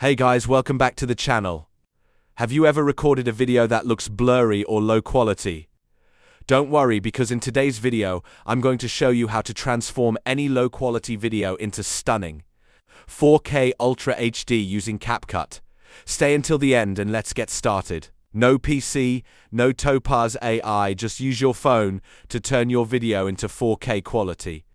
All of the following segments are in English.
Hey guys, welcome back to the channel. Have you ever recorded a video that looks blurry or low quality? Don't worry, because in today's video, I'm going to show you how to transform any low quality video into stunning 4K Ultra HD using CapCut. Stay until the end and let's get started. No PC, no Topaz AI, just use your phone to turn your video into 4K quality.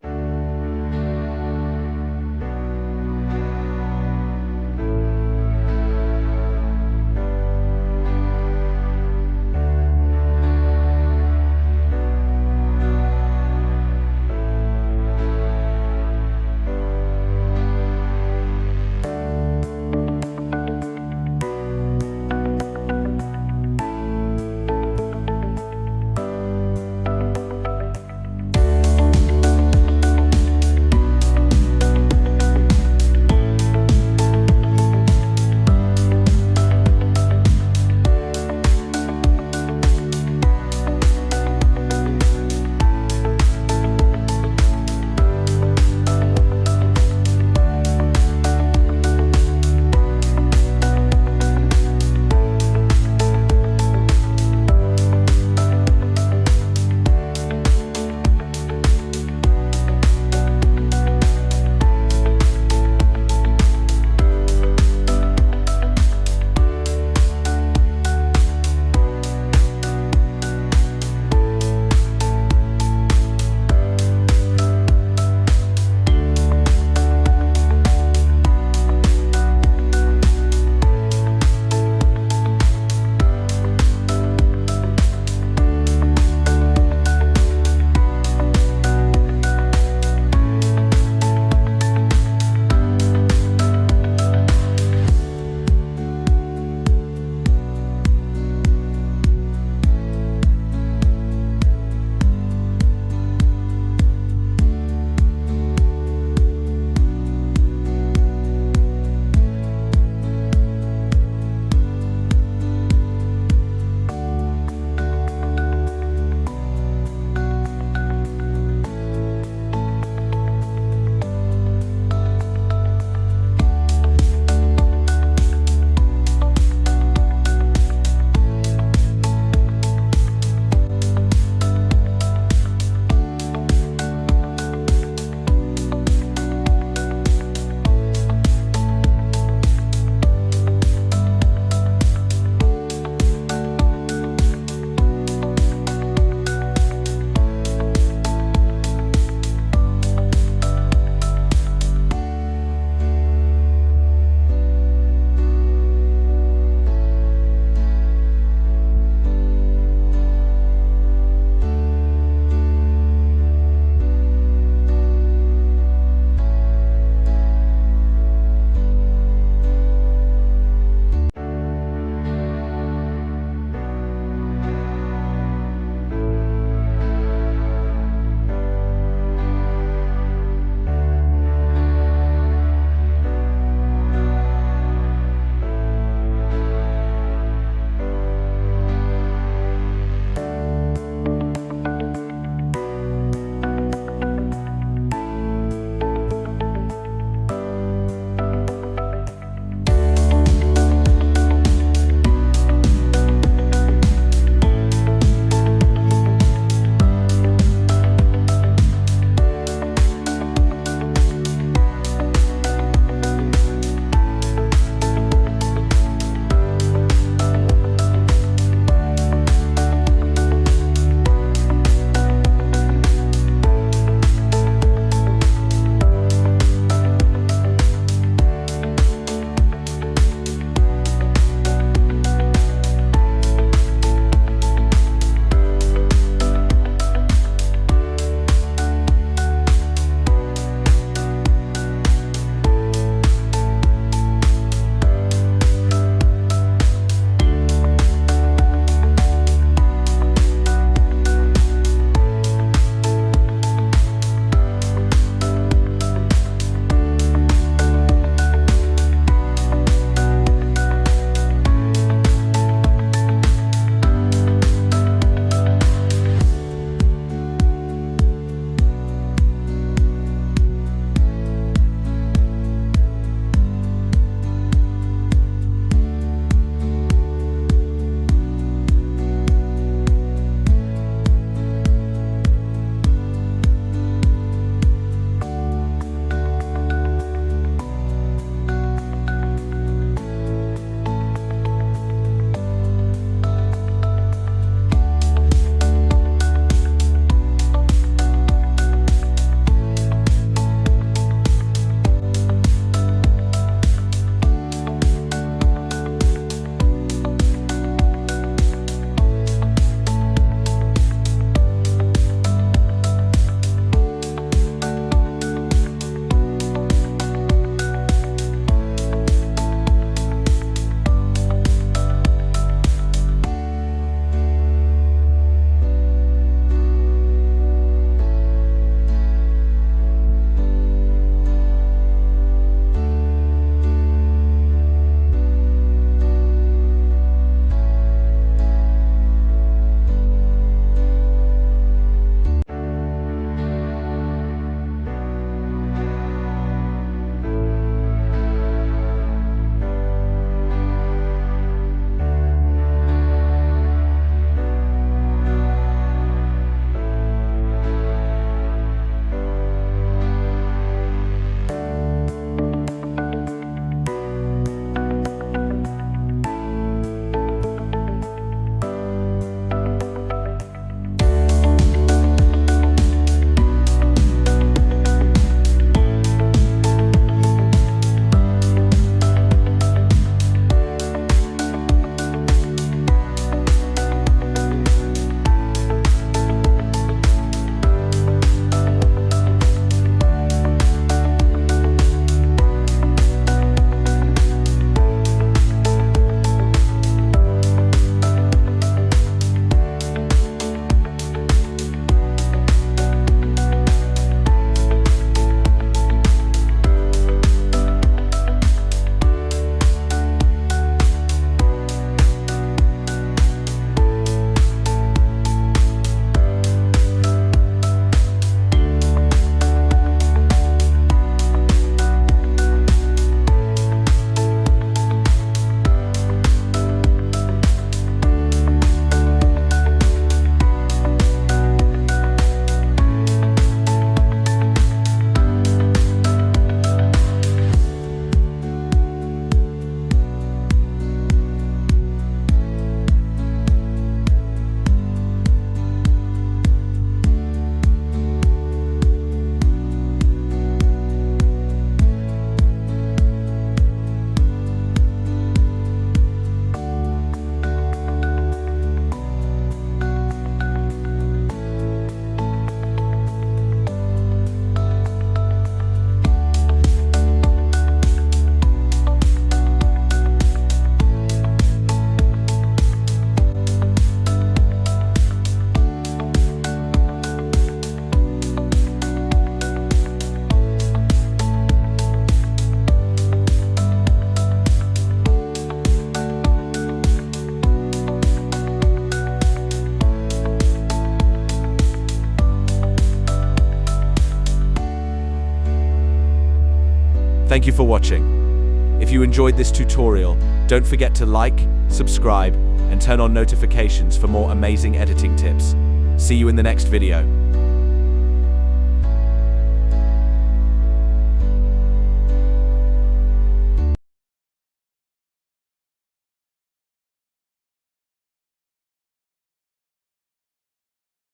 Thank you for watching. If you enjoyed this tutorial, don't forget to like, subscribe, and turn on notifications for more amazing editing tips. See you in the next video.